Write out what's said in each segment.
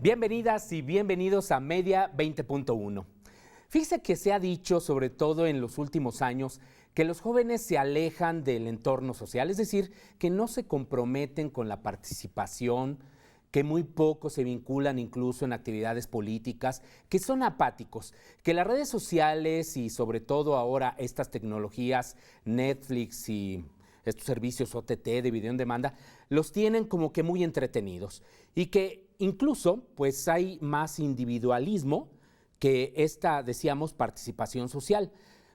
Bienvenidas y bienvenidos a Media 20.1. Fíjese que se ha dicho, sobre todo en los últimos años, que los jóvenes se alejan del entorno social, es decir, que no se comprometen con la participación, que muy poco se vinculan incluso en actividades políticas, que son apáticos, que las redes sociales y sobre todo ahora estas tecnologías, Netflix y estos servicios OTT de video en demanda, los tienen como que muy entretenidos y que incluso pues hay más individualismo que esta, decíamos, participación social,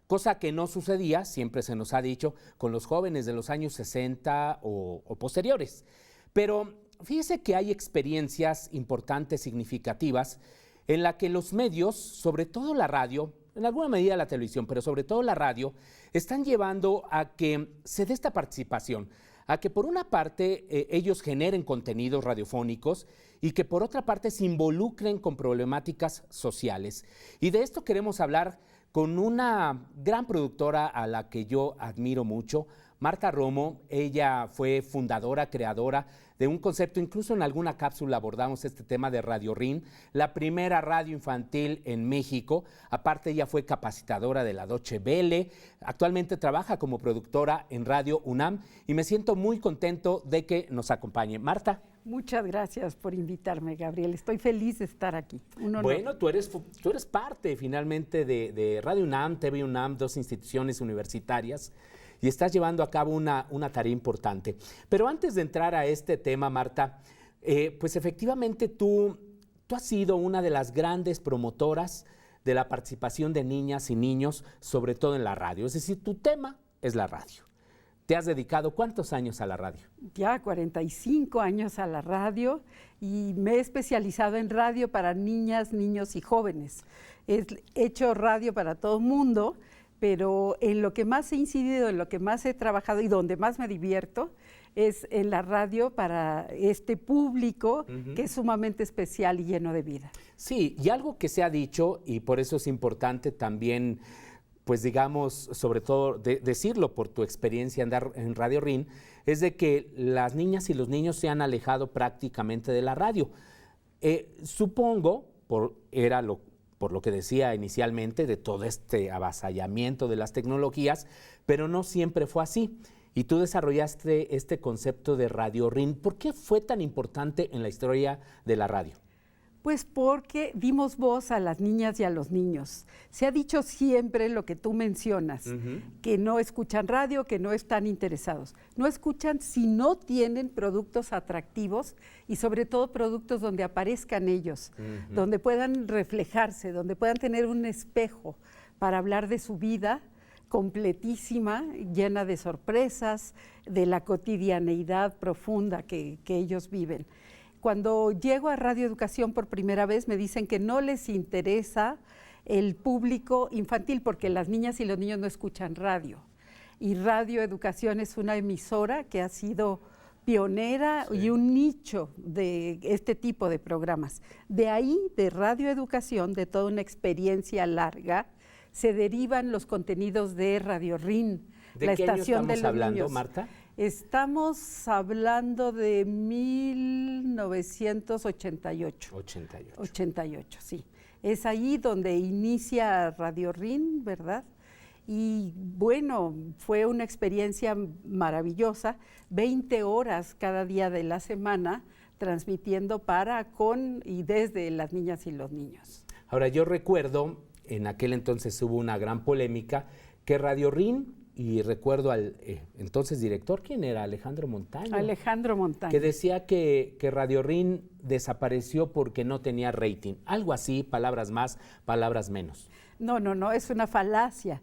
cosa que no sucedía, siempre se nos ha dicho, con los jóvenes de los años 60 o posteriores. Pero fíjese que hay experiencias importantes, significativas, en la que los medios, sobre todo la radio, en alguna medida la televisión, pero sobre todo la radio, están llevando a que se dé esta participación, a que por una parte ellos generen contenidos radiofónicos y que por otra parte se involucren con problemáticas sociales. Y de esto queremos hablar con una gran productora a la que yo admiro mucho, Marta Romo. Ella fue fundadora, creadora de un concepto, incluso en alguna cápsula abordamos este tema de Radio RIN, la primera radio infantil en México. Aparte, ella fue capacitadora de la Deutsche Welle, actualmente trabaja como productora en Radio UNAM y me siento muy contento de que nos acompañe. Marta. Muchas gracias por invitarme, Gabriel. Estoy feliz de estar aquí. Bueno, tú eres parte finalmente de Radio UNAM, TV UNAM, dos instituciones universitarias, y estás llevando a cabo una tarea importante. Pero antes de entrar a este tema, Marta, pues efectivamente tú has sido una de las grandes promotoras de la participación de niñas y niños, sobre todo en la radio. Es decir, tu tema es la radio. ¿Te has dedicado cuántos años a la radio? Ya 45 años a la radio y me he especializado en radio para niñas, niños y jóvenes. He hecho radio para todo el mundo, pero en lo que más he incidido, en lo que más he trabajado y donde más me divierto es en la radio para este público que es sumamente especial y lleno de vida. Sí, y algo que se ha dicho, y por eso es importante también, pues digamos, sobre todo decirlo por tu experiencia en Radio RIN, es de que las niñas y los niños se han alejado prácticamente de la radio. Supongo, por lo que decía inicialmente, de todo este avasallamiento de las tecnologías, pero no siempre fue así. Y tú desarrollaste este concepto de Radio RIN. ¿Por qué fue tan importante en la historia de la radio? Pues porque dimos voz a las niñas y a los niños. Se ha dicho siempre lo que tú mencionas, que no escuchan radio, que no están interesados. No escuchan si no tienen productos atractivos y sobre todo productos donde aparezcan ellos, donde puedan reflejarse, donde puedan tener un espejo para hablar de su vida completísima, llena de sorpresas, de la cotidianeidad profunda que ellos viven. Cuando llego a Radio Educación por primera vez me dicen que no les interesa el público infantil porque las niñas y los niños no escuchan radio. Y Radio Educación es una emisora que ha sido pionera y un nicho de este tipo de programas. De ahí, de Radio Educación, de toda una experiencia larga, se derivan los contenidos de Radio RIN, la estación de los hablando, Marta? Estamos hablando de 1988. 88, sí. Es ahí donde inicia Radio RIN, ¿verdad? Y bueno, fue una experiencia maravillosa, 20 horas cada día de la semana, transmitiendo para, con y desde las niñas y los niños. Ahora, yo recuerdo, en aquel entonces hubo una gran polémica, que Radio RIN, y recuerdo al entonces director, ¿quién era? Alejandro Montaño. Alejandro Montaño. Que decía que Radio RIN desapareció porque no tenía rating. Algo así, palabras más, palabras menos. No, es una falacia.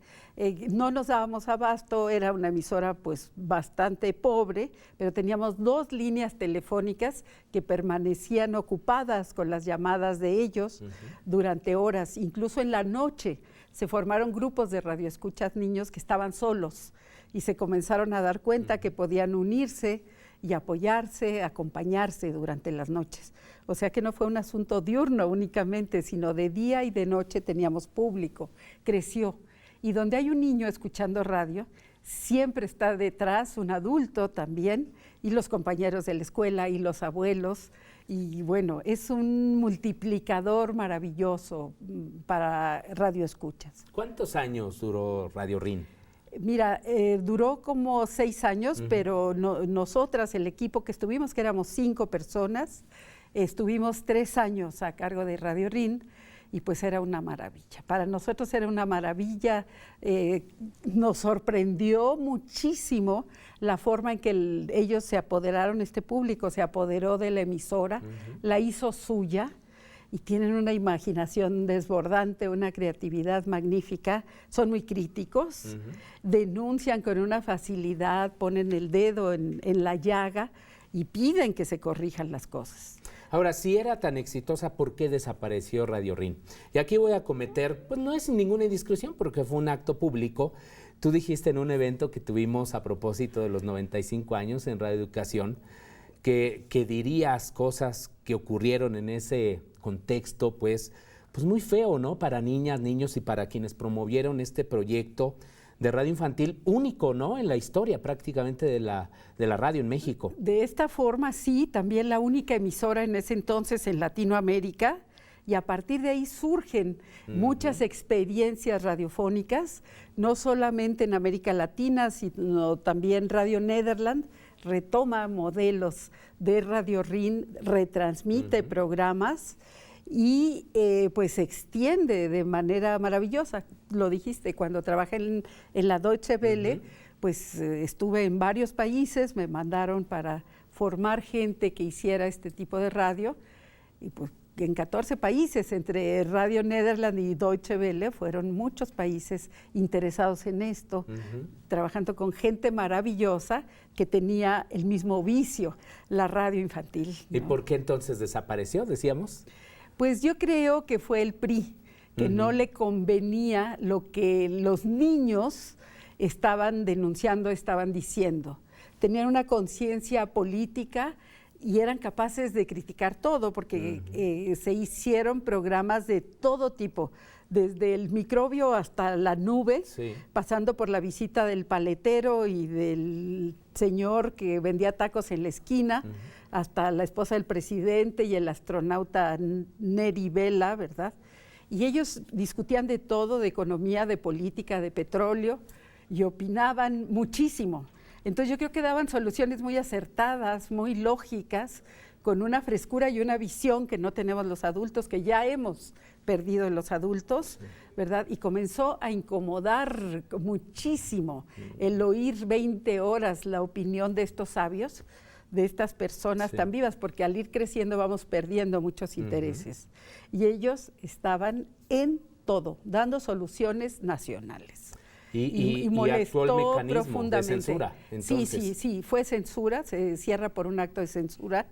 No nos dábamos abasto, era una emisora pues bastante pobre, pero teníamos 2 líneas telefónicas que permanecían ocupadas con las llamadas de ellos durante horas, incluso en la noche. Se formaron grupos de radioescuchas niños que estaban solos y se comenzaron a dar cuenta que podían unirse y apoyarse, acompañarse durante las noches. O sea que no fue un asunto diurno únicamente, sino de día y de noche teníamos público, creció. Y donde hay un niño escuchando radio, siempre está detrás un adulto también, y los compañeros de la escuela y los abuelos, Y bueno, es un multiplicador maravilloso para radioescuchas. ¿Cuántos años duró Radio RIN? Mira, duró como 6 años, pero nosotras, el equipo que estuvimos, que éramos 5 personas, estuvimos 3 años a cargo de Radio RIN y pues era una maravilla. Para nosotros era una maravilla, nos sorprendió muchísimo la forma en que ellos se apoderaron, este público se apoderó de la emisora, la hizo suya. Y tienen una imaginación desbordante, una creatividad magnífica, son muy críticos, denuncian con una facilidad, ponen el dedo en la llaga y piden que se corrijan las cosas. Ahora, si era tan exitosa, ¿por qué desapareció Radio RIN? Y aquí voy a cometer, pues no es ninguna indiscreción porque fue un acto público. Tú dijiste en un evento que tuvimos a propósito de los 95 años en Radio Educación, que dirías cosas que ocurrieron en ese contexto, pues muy feo, ¿no? Para niñas, niños y para quienes promovieron este proyecto de radio infantil único, ¿no? En la historia prácticamente de la radio en México. De esta forma, sí, también la única emisora en ese entonces en Latinoamérica, y a partir de ahí surgen muchas experiencias radiofónicas, no solamente en América Latina, sino también Radio Nederland retoma modelos de Radio RIN, retransmite programas y pues se extiende de manera maravillosa. Lo dijiste, cuando trabajé en la Deutsche Welle, pues estuve en varios países, me mandaron para formar gente que hiciera este tipo de radio y pues en 14 países, entre Radio Nederland y Deutsche Welle, fueron muchos países interesados en esto, trabajando con gente maravillosa que tenía el mismo vicio, la radio infantil, ¿no? ¿Y por qué entonces desapareció, decíamos? Pues yo creo que fue el PRI, que no le convenía lo que los niños estaban denunciando, estaban diciendo. Tenían una conciencia política y eran capaces de criticar todo, porque se hicieron programas de todo tipo, desde el microbio hasta la nube, pasando por la visita del paletero y del señor que vendía tacos en la esquina, hasta la esposa del presidente y el astronauta Neri Vela, ¿verdad? Y ellos discutían de todo, de economía, de política, de petróleo, y opinaban muchísimo. Entonces yo creo que daban soluciones muy acertadas, muy lógicas, con una frescura y una visión que no tenemos los adultos, que ya hemos perdido los adultos, ¿verdad? Y comenzó a incomodar muchísimo el oír 20 horas la opinión de estos sabios, de estas personas tan vivas, porque al ir creciendo vamos perdiendo muchos intereses. Y ellos estaban en todo, dando soluciones nacionales. Y molestó actual mecanismo profundamente. de censura. Entonces. Sí, fue censura, se cierra por un acto de censura.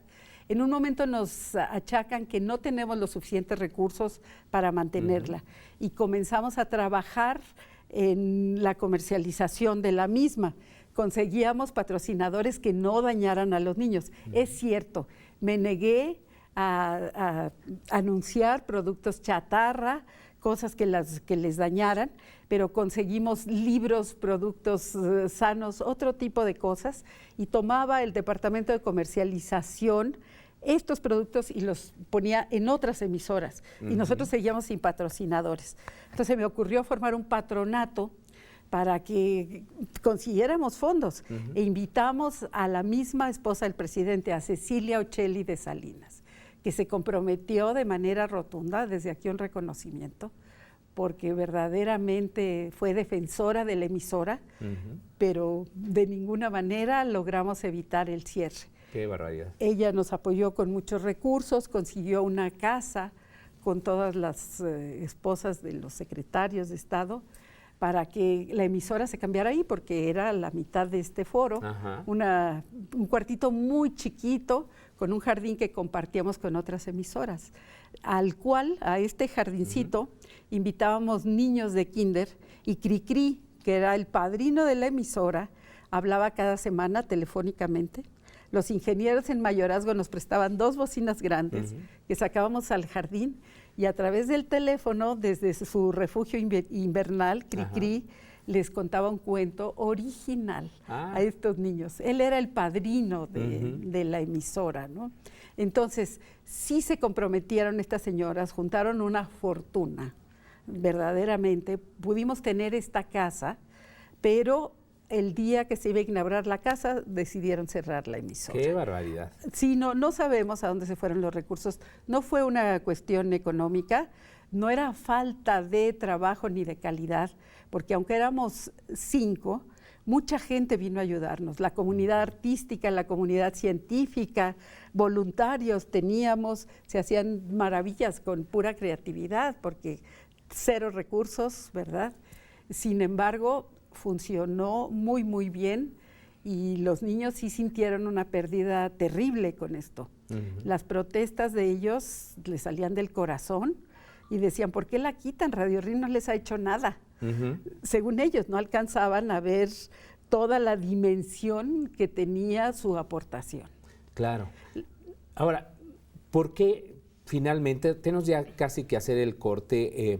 En un momento nos achacan que no tenemos los suficientes recursos para mantenerla y comenzamos a trabajar en la comercialización de la misma. Conseguíamos patrocinadores que no dañaran a los niños. Es cierto, me negué a anunciar productos chatarra, cosas que les dañaran, pero conseguimos libros, productos sanos, otro tipo de cosas, y tomaba el departamento de comercialización estos productos y los ponía en otras emisoras, y nosotros seguíamos sin patrocinadores. Entonces me ocurrió formar un patronato para que consiguiéramos fondos, e invitamos a la misma esposa del presidente, a Cecilia Ocelli de Salinas, que se comprometió de manera rotunda, desde aquí un reconocimiento, porque verdaderamente fue defensora de la emisora, pero de ninguna manera logramos evitar el cierre. Qué barbaridad. Ella nos apoyó con muchos recursos, consiguió una casa con todas las esposas de los secretarios de Estado para que la emisora se cambiara ahí, porque era la mitad de este foro, un cuartito muy chiquito con un jardín que compartíamos con otras emisoras, al cual, a este jardincito, invitábamos niños de kinder, y Cricri, que era el padrino de la emisora, hablaba cada semana telefónicamente. Los ingenieros en mayorazgo nos prestaban 2 bocinas grandes que sacábamos al jardín, y a través del teléfono, desde su refugio invernal, Cricri les contaba un cuento original a estos niños. Él era el padrino de la emisora, ¿no? Entonces, sí se comprometieron estas señoras, juntaron una fortuna, verdaderamente. Pudimos tener esta casa, pero el día que se iba a inaugurar la casa, decidieron cerrar la emisora. ¡Qué barbaridad! Sí, no sabemos a dónde se fueron los recursos. No fue una cuestión económica, no era falta de trabajo ni de calidad, porque aunque éramos 5, mucha gente vino a ayudarnos, la comunidad artística, la comunidad científica, voluntarios teníamos, se hacían maravillas con pura creatividad, porque 0 recursos, ¿verdad? Sin embargo, funcionó muy, muy bien y los niños sí sintieron una pérdida terrible con esto. Las protestas de ellos les salían del corazón y decían, ¿por qué la quitan? Radio RIN no les ha hecho nada. Según ellos, no alcanzaban a ver toda la dimensión que tenía su aportación. Claro. Ahora, ¿por qué finalmente, tenemos ya casi que hacer el corte,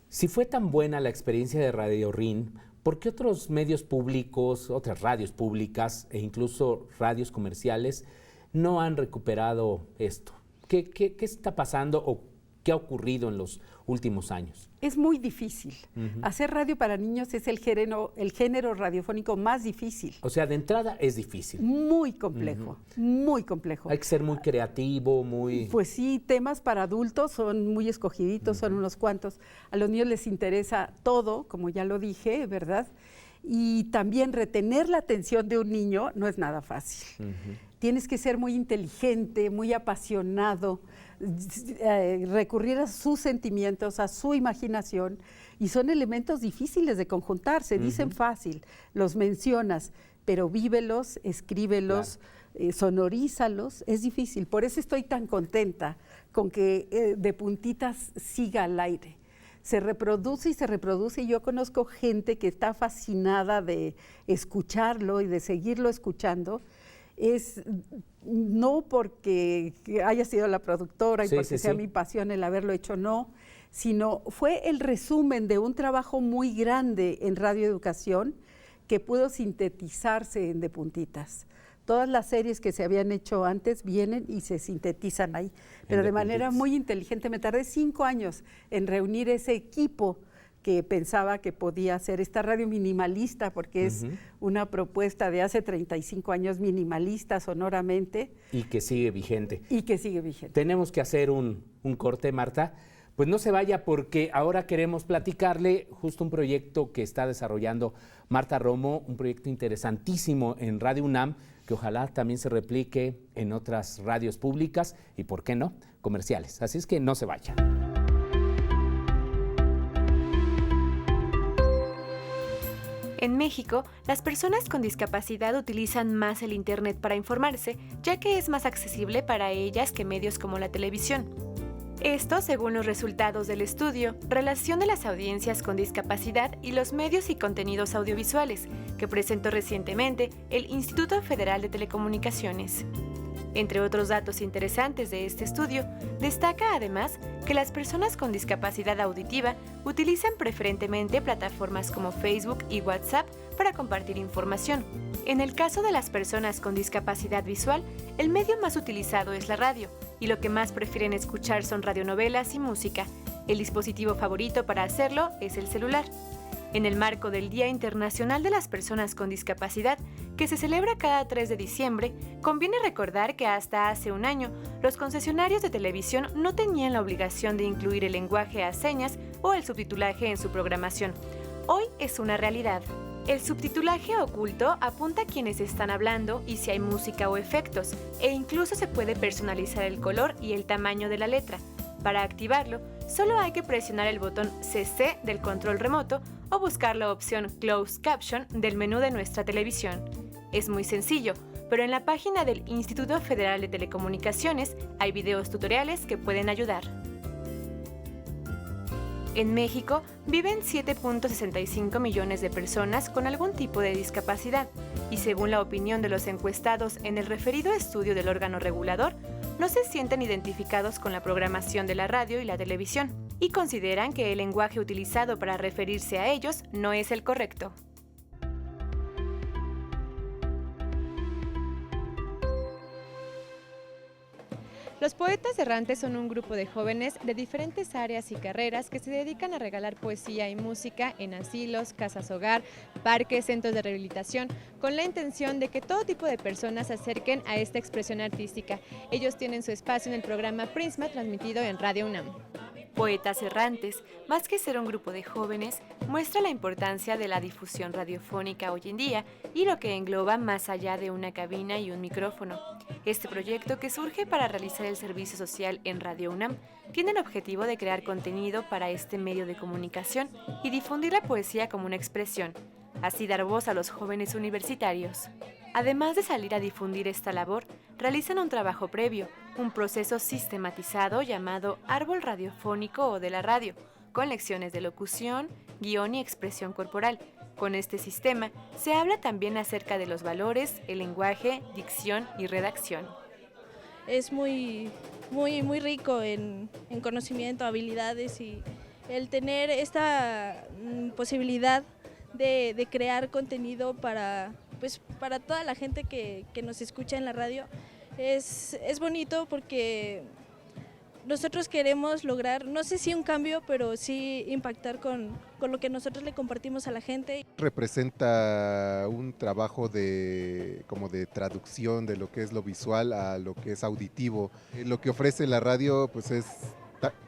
si fue tan buena la experiencia de Radio RIN, ¿por qué otros medios públicos, otras radios públicas e incluso radios comerciales no han recuperado esto? ¿Qué está pasando o qué ha ocurrido en los últimos años? Es muy difícil. Hacer radio para niños es el género radiofónico más difícil. O sea, de entrada es difícil. Muy complejo, muy complejo. Hay que ser muy creativo, muy... Pues sí, temas para adultos son muy escogiditos, son unos cuantos. A los niños les interesa todo, como ya lo dije, ¿verdad? Y también retener la atención de un niño no es nada fácil. Tienes que ser muy inteligente, muy apasionado, recurrir a sus sentimientos, a su imaginación, y son elementos difíciles de conjuntar, se dicen fácil, los mencionas, pero vívelos, escríbelos, sonorízalos, es difícil. Por eso estoy tan contenta con que De Puntitas siga al aire. Se reproduce y se reproduce, y yo conozco gente que está fascinada de escucharlo y de seguirlo escuchando. Es no porque haya sido la productora y porque sea mi pasión el haberlo hecho, no, sino fue el resumen de un trabajo muy grande en radioeducación que pudo sintetizarse en De Puntitas. Todas las series que se habían hecho antes vienen y se sintetizan ahí, pero de manera muy inteligente. Me tardé 5 años en reunir ese equipo que pensaba que podía hacer esta radio minimalista, porque es una propuesta de hace 35 años minimalista sonoramente. Y que sigue vigente. Y que sigue vigente. Tenemos que hacer un corte, Marta. Pues no se vaya, porque ahora queremos platicarle justo un proyecto que está desarrollando Marta Romo, un proyecto interesantísimo en Radio UNAM, que ojalá también se replique en otras radios públicas y, ¿por qué no?, comerciales. Así es que no se vaya. En México, las personas con discapacidad utilizan más el Internet para informarse, ya que es más accesible para ellas que medios como la televisión. Esto según los resultados del estudio Relación de las audiencias con discapacidad y los medios y contenidos audiovisuales, que presentó recientemente el Instituto Federal de Telecomunicaciones. Entre otros datos interesantes de este estudio, destaca además que las personas con discapacidad auditiva utilizan preferentemente plataformas como Facebook y WhatsApp para compartir información. En el caso de las personas con discapacidad visual, el medio más utilizado es la radio, y lo que más prefieren escuchar son radionovelas y música. El dispositivo favorito para hacerlo es el celular. En el marco del Día Internacional de las Personas con Discapacidad, que se celebra cada 3 de diciembre, conviene recordar que hasta hace un año, los concesionarios de televisión no tenían la obligación de incluir el lenguaje a señas o el subtitulaje en su programación. Hoy es una realidad. El subtitulaje oculto apunta a quienes están hablando y si hay música o efectos, e incluso se puede personalizar el color y el tamaño de la letra. Para activarlo, solo hay que presionar el botón CC del control remoto o buscar la opción Closed Caption del menú de nuestra televisión. Es muy sencillo, pero en la página del Instituto Federal de Telecomunicaciones hay videos tutoriales que pueden ayudar. En México viven 7.65 millones de personas con algún tipo de discapacidad y según la opinión de los encuestados en el referido estudio del órgano regulador, no se sienten identificados con la programación de la radio y la televisión. y consideran que el lenguaje utilizado para referirse a ellos no es el correcto. Los poetas errantes son un grupo de jóvenes de diferentes áreas y carreras que se dedican a regalar poesía y música en asilos, casas hogar, parques, centros de rehabilitación, con la intención de que todo tipo de personas se acerquen a esta expresión artística. Ellos tienen su espacio en el programa Prisma, transmitido en Radio UNAM. Poetas errantes, más que ser un grupo de jóvenes, muestra la importancia de la difusión radiofónica hoy en día y lo que engloba más allá de una cabina y un micrófono. Este proyecto, que surge para realizar el servicio social en Radio UNAM, tiene el objetivo de crear contenido para este medio de comunicación y difundir la poesía como una expresión, así dar voz a los jóvenes universitarios. Además de salir a difundir esta labor, realizan un trabajo previo, un proceso sistematizado llamado árbol radiofónico o de la radio, con lecciones de locución, guión y expresión corporal. Con este sistema se habla también acerca de los valores, el lenguaje, dicción y redacción. Es muy rico en conocimiento, habilidades, y el tener esta posibilidad de crear contenido para toda la gente que nos escucha en la radio es bonito, porque nosotros queremos lograr, no sé si un cambio, pero sí impactar con lo que nosotros le compartimos a la gente. Representa un trabajo como de traducción de lo que es lo visual a lo que es auditivo. Lo que ofrece la radio pues es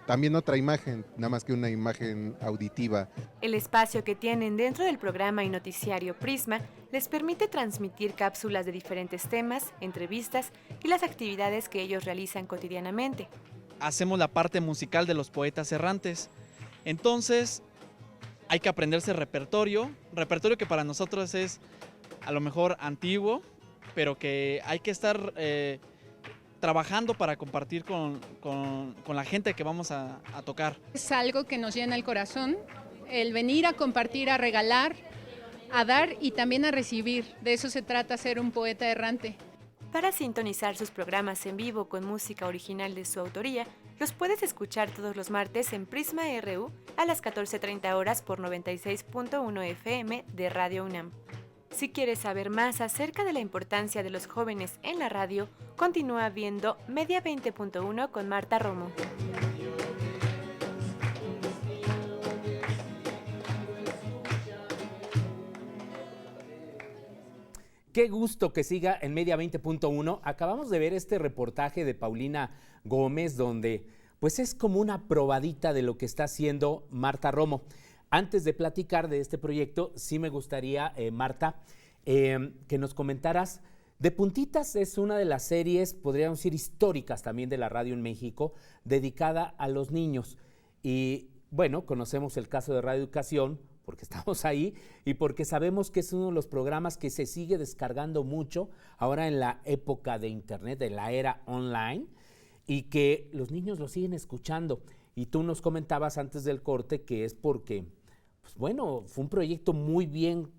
también otra imagen, nada más que una imagen auditiva. El espacio que tienen dentro del programa y noticiario Prisma les permite transmitir cápsulas de diferentes temas, entrevistas y las actividades que ellos realizan cotidianamente. Hacemos la parte musical de los poetas errantes, entonces hay que aprenderse repertorio que para nosotros es a lo mejor antiguo, pero que hay que estar trabajando para compartir con la gente que vamos a tocar. Es algo que nos llena el corazón, el venir a compartir, a regalar, a dar y también a recibir. De eso se trata ser un poeta errante. Para sintonizar sus programas en vivo con música original de su autoría, los puedes escuchar todos los martes en Prisma RU a las 14:30 horas por 96.1 FM de Radio UNAM. Si quieres saber más acerca de la importancia de los jóvenes en la radio, continúa viendo Media 20.1 con Marta Romo. Qué gusto que siga en Media 20.1. Acabamos de ver este reportaje de Paulina Gómez, donde pues es como una probadita de lo que está haciendo Marta Romo. Antes de platicar de este proyecto, sí me gustaría, Marta, que nos comentaras. De Puntitas es una de las series, podríamos decir, históricas también de la radio en México, dedicada a los niños. Y bueno, conocemos el caso de Radio Educación, porque estamos ahí y porque sabemos que es uno de los programas que se sigue descargando mucho ahora en la época de Internet, de la era online, y que los niños lo siguen escuchando. Y tú nos comentabas antes del corte que es porque, pues bueno, fue un proyecto muy bien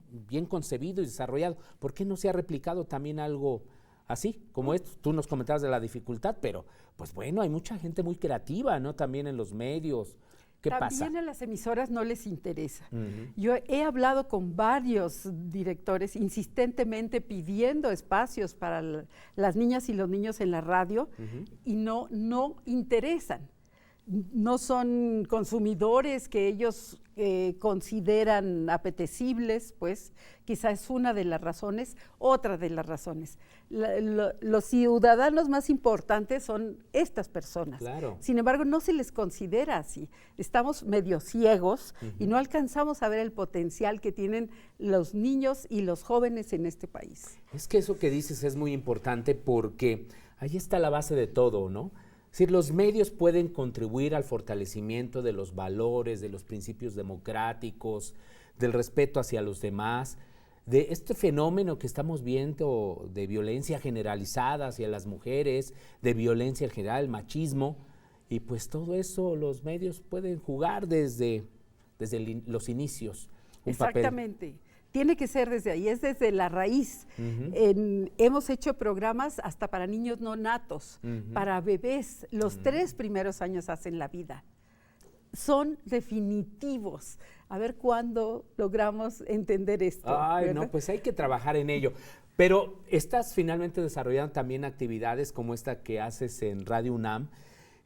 concebido y desarrollado. ¿Por qué no se ha replicado también algo así como esto? Tú nos comentabas de la dificultad, pero pues bueno, hay mucha gente muy creativa, ¿no? También en los medios. ¿Qué pasa? También a las emisoras no les interesa. Uh-huh. Yo he hablado con varios directores insistentemente pidiendo espacios para las niñas y los niños en la radio, uh-huh, y no interesan. No son consumidores que ellos consideran apetecibles, pues quizás es una de las razones. Otra de las razones, los ciudadanos más importantes son estas personas. Claro. Sin embargo, no se les considera así. Estamos medio ciegos, uh-huh, y no alcanzamos a ver el potencial que tienen los niños y los jóvenes en este país. Es que eso que dices es muy importante porque ahí está la base de todo, ¿no? Es decir, los medios pueden contribuir al fortalecimiento de los valores, de los principios democráticos, del respeto hacia los demás, de este fenómeno que estamos viendo de violencia generalizada hacia las mujeres, de violencia en general, el machismo, y pues todo eso los medios pueden jugar desde los inicios. Exactamente. Tiene que ser desde ahí, es desde la raíz. Uh-huh. Hemos hecho programas hasta para niños no natos, uh-huh, para bebés. Los 3 primeros años hacen la vida. son definitivos. A ver cuándo logramos entender esto. Ay, ¿verdad? no, pues hay que trabajar en ello. Pero estás finalmente desarrollando también actividades como esta que haces en Radio UNAM,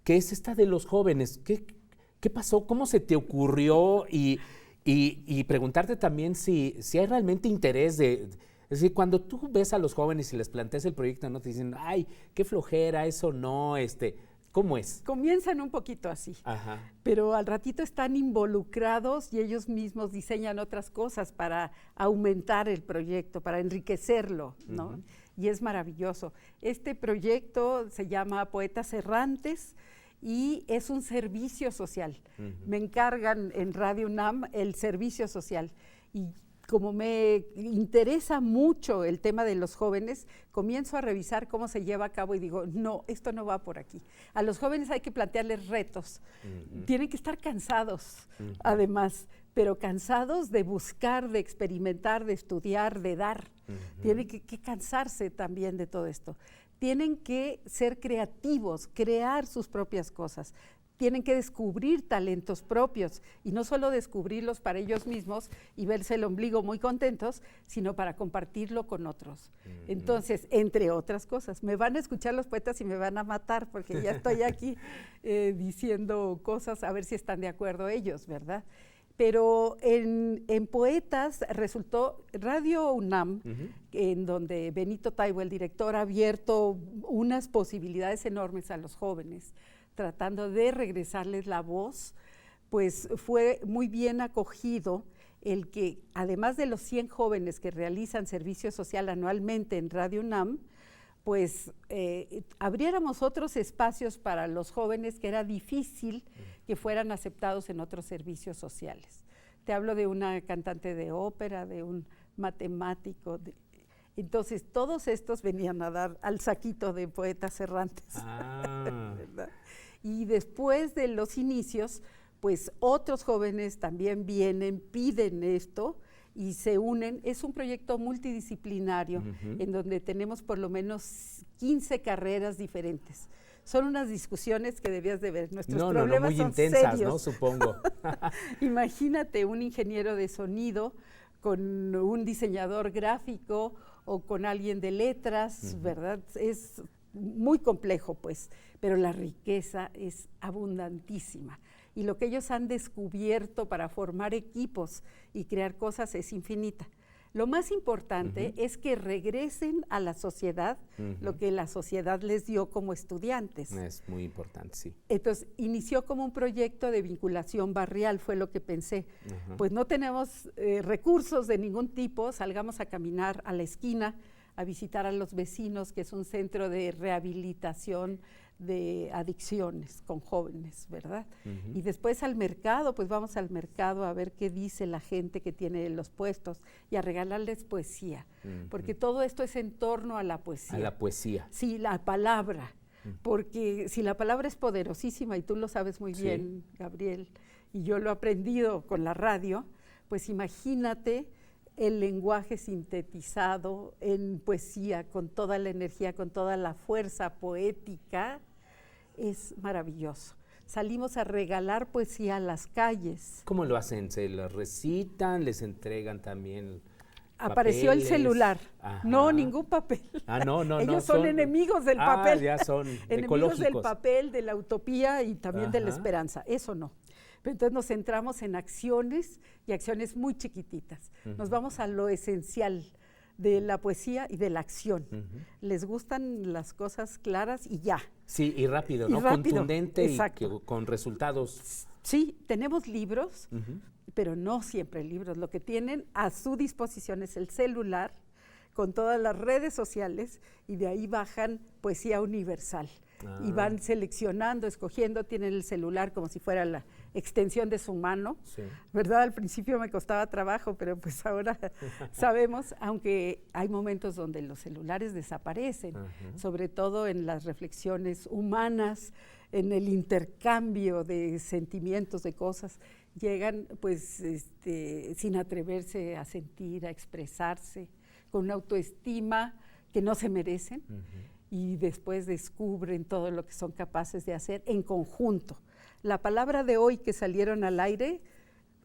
que es esta de los jóvenes. ¿Qué pasó? ¿Cómo se te ocurrió? Y preguntarte también si hay realmente interés de... Es decir, cuando tú ves a los jóvenes y les planteas el proyecto, no te dicen, ay, qué flojera, eso no, ¿cómo es? Comienzan un poquito así, Ajá. pero al ratito están involucrados y ellos mismos diseñan otras cosas para aumentar el proyecto, para enriquecerlo, ¿no? Ujú. Y es maravilloso. Este proyecto se llama Poetas Errantes y es un servicio social. Ujú. Me encargan en Radio UNAM el servicio social y como me interesa mucho el tema de los jóvenes, comienzo a revisar cómo se lleva a cabo y digo, no, esto no va por aquí. A los jóvenes hay que plantearles retos. Ujú. Tienen que estar cansados, Ujú. además, pero cansados de buscar, de experimentar, de estudiar, de dar. Ujú. Tienen que cansarse también de todo esto. Tienen que ser creativos, crear sus propias cosas. Tienen que descubrir talentos propios y no solo descubrirlos para ellos mismos y verse el ombligo muy contentos, sino para compartirlo con otros. Entonces, entre otras cosas, me van a escuchar los poetas y me van a matar porque ya estoy aquí diciendo cosas a ver si están de acuerdo ellos, ¿verdad? Pero en Poetas resultó Radio UNAM, Ujú. en donde Benito Taibo, el director, ha abierto unas posibilidades enormes a los jóvenes, tratando de regresarles la voz, pues fue muy bien acogido el que, además de los 100 jóvenes que realizan servicio social anualmente en Radio UNAM, pues abriéramos otros espacios para los jóvenes que era difícil que fueran aceptados en otros servicios sociales. Te hablo de una cantante de ópera, de un matemático, entonces todos estos venían a dar al saquito de Poetas Errantes. Ah. ¿Verdad? Y después de los inicios, pues otros jóvenes también vienen, piden esto y se unen. Es un proyecto multidisciplinario Ujú. en donde tenemos por lo menos 15 carreras diferentes. Son unas discusiones que debías de ver. Nuestros problemas muy son intensas, serios. ¿no? Supongo. Imagínate un ingeniero de sonido con un diseñador gráfico o con alguien de letras, ¿verdad? Es muy complejo, pues, pero la riqueza es abundantísima. Y lo que ellos han descubierto para formar equipos y crear cosas es infinita. Lo más importante es que regresen a la sociedad lo que la sociedad les dio como estudiantes. Es muy importante, sí. Entonces, inició como un proyecto de vinculación barrial, fue lo que pensé. Ajá. Pues no tenemos recursos de ningún tipo, salgamos a caminar a la esquina, a visitar a los vecinos, que es un centro de rehabilitación de adicciones con jóvenes, ¿verdad? Y después al mercado, pues vamos al mercado a ver qué dice la gente que tiene los puestos y a regalarles poesía, porque todo esto es en torno a la poesía. A la poesía. Sí, la palabra, porque si la palabra es poderosísima, y tú lo sabes muy Sí. bien, Gabriel, y yo lo he aprendido con la radio, pues imagínate el lenguaje sintetizado en poesía, con toda la energía, con toda la fuerza poética, es maravilloso. Salimos a regalar poesía a las calles. ¿Cómo lo hacen? ¿Se lo recitan? ¿Les entregan también Apareció el papeles? celular. Ajá. No, ningún papel. Ah, no. Ellos son enemigos del papel. Ya son enemigos del ecológicos. papel, de la utopía y también de la Ajá. esperanza. Eso no. Pero entonces nos centramos en acciones y acciones muy chiquititas. Nos vamos a lo esencial de la poesía y de la acción. Les gustan las cosas claras y ya. Sí, y rápido, Y ¿no? rápido, Contundente exacto. y con resultados. Sí, tenemos libros, Ujú. pero no siempre libros. Lo que tienen a su disposición es el celular con todas las redes sociales y de ahí bajan poesía universal. Y Ah. van seleccionando, escogiendo, tienen el celular como si fuera la extensión de su mano, Sí. ¿verdad? Al principio me costaba trabajo, pero pues ahora sabemos, aunque hay momentos donde los celulares desaparecen, sobre todo en las reflexiones humanas, en el intercambio de sentimientos, de cosas, llegan pues sin atreverse a sentir, a expresarse, con una autoestima que no se merecen y después descubren todo lo que son capaces de hacer en conjunto. La palabra de hoy que salieron al aire,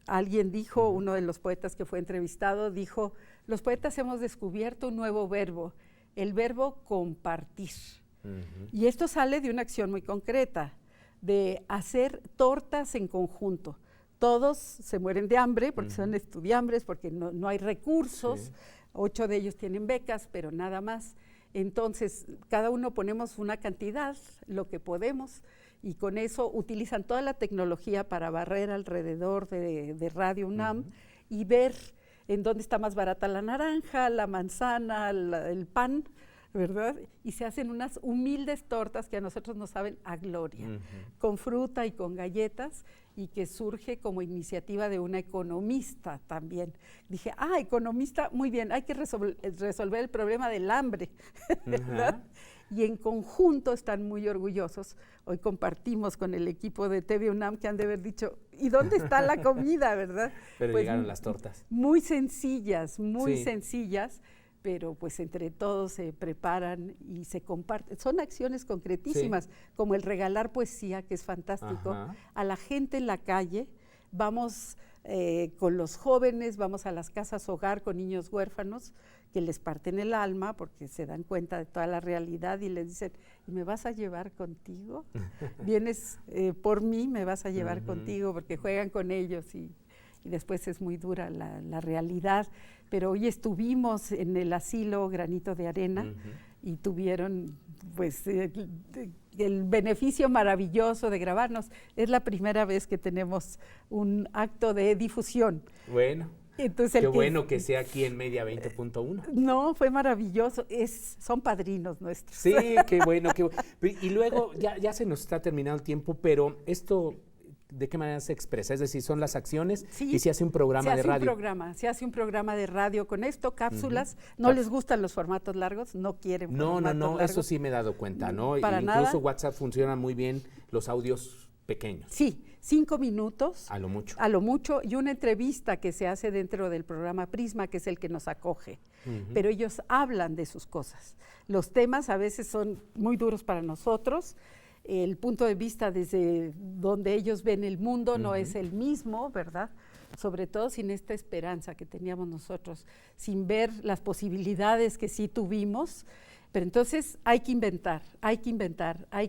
alguien dijo, uno de los poetas que fue entrevistado, dijo, los poetas hemos descubierto un nuevo verbo, el verbo compartir. Y esto sale de una acción muy concreta, de hacer tortas en conjunto. Todos se mueren de hambre porque son estudiambres, porque no hay recursos, 8 de ellos tienen becas, pero nada más. Entonces, cada uno ponemos una cantidad, lo que podemos, y con eso utilizan toda la tecnología para barrer alrededor de Radio UNAM y ver en dónde está más barata la naranja, la manzana, el pan, ¿verdad? Y se hacen unas humildes tortas que a nosotros nos saben a gloria, con fruta y con galletas, y que surge como iniciativa de una economista también. Dije, economista, muy bien, hay que resolver el problema del hambre, ¿verdad? Y en conjunto están muy orgullosos. Hoy compartimos con el equipo de TV UNAM que han de haber dicho, ¿y dónde está la comida, verdad? Pero pues llegaron las tortas. Muy sencillas, sencillas, pero pues entre todos se preparan y se comparten. Son acciones concretísimas, como el regalar poesía, que es fantástico, a la gente en la calle. Vamos con los jóvenes, vamos a las casas hogar con niños huérfanos, que les parten el alma porque se dan cuenta de toda la realidad y les dicen, ¿y me vas a llevar contigo? Vienes por mí, me vas a llevar contigo, porque juegan con ellos y después es muy dura la realidad. Pero hoy estuvimos en el asilo Granito de Arena y tuvieron pues el beneficio maravilloso de grabarnos. Es la primera vez que tenemos un acto de difusión. Bueno. Entonces, qué bueno que sea aquí en Media 20.1. No, fue maravilloso. Son padrinos nuestros. Sí, qué bueno. Y luego, ya se nos está terminando el tiempo, pero esto, ¿de qué manera se expresa? Es decir, son las acciones y se hace un programa de radio. Se hace un programa de radio con esto, cápsulas. No les gustan los formatos largos, no quieren formatos largos. Eso sí me he dado cuenta, ¿no? Para incluso nada. WhatsApp funciona muy bien los audios pequeños. Sí, 5 minutos. A lo mucho. A lo mucho, y una entrevista que se hace dentro del programa Prisma, que es el que nos acoge. Pero ellos hablan de sus cosas. Los temas a veces son muy duros para nosotros. El punto de vista desde donde ellos ven el mundo no es el mismo, ¿verdad? Sobre todo sin esta esperanza que teníamos nosotros, sin ver las posibilidades que sí tuvimos. Pero entonces hay que inventar, hay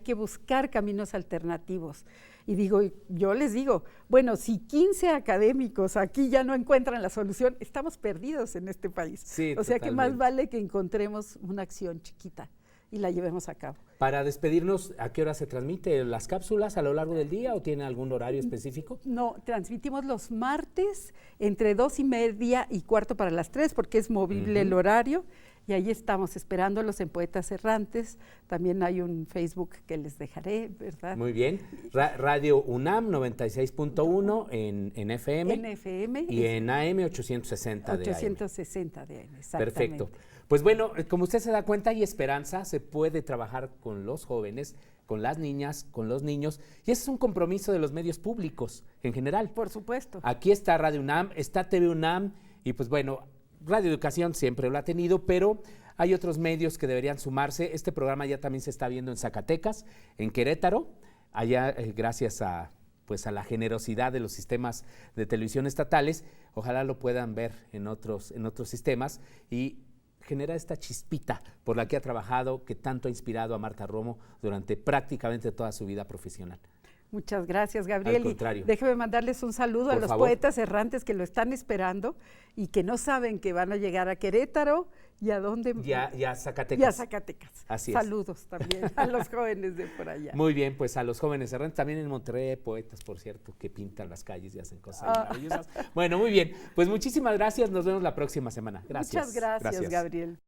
que buscar caminos alternativos. Y yo les digo, bueno, si 15 académicos aquí ya no encuentran la solución, estamos perdidos en este país. Sí, o sea que más vale que encontremos una acción chiquita y la llevemos a cabo. Para despedirnos, ¿a qué hora se transmite las cápsulas? ¿A lo largo del día o tiene algún horario específico? No, transmitimos los martes entre 2:30 y 4 para las 3, porque es movible el horario, y ahí estamos esperándolos en Poetas Errantes. También hay un Facebook que les dejaré, ¿verdad? Muy bien. Radio UNAM 96.1 en FM. En FM. Y en AM 860 de AM. 860 de AM, exactamente. Perfecto. Pues bueno, como usted se da cuenta, hay esperanza, se puede trabajar con los jóvenes, con las niñas, con los niños, y ese es un compromiso de los medios públicos en general. Por supuesto. Aquí está Radio UNAM, está TV UNAM, y pues bueno, Radio Educación siempre lo ha tenido, pero hay otros medios que deberían sumarse. Este programa ya también se está viendo en Zacatecas, en Querétaro, allá gracias a la generosidad de los sistemas de televisión estatales. Ojalá lo puedan ver en otros sistemas y genera esta chispita por la que ha trabajado, que tanto ha inspirado a Marta Romo durante prácticamente toda su vida profesional. Muchas gracias, Gabriel. Al contrario. Y déjeme mandarles un saludo a los poetas errantes que lo están esperando y que no saben que van a llegar a Querétaro y a dónde. Ya Zacatecas. Ya Zacatecas. Así Saludos también a los jóvenes de por allá. Muy bien, pues a los jóvenes errantes. También en Monterrey hay poetas, por cierto, que pintan las calles y hacen cosas maravillosas. Bueno, muy bien. Pues muchísimas gracias. Nos vemos la próxima semana. Gracias. Muchas gracias, Gabriel.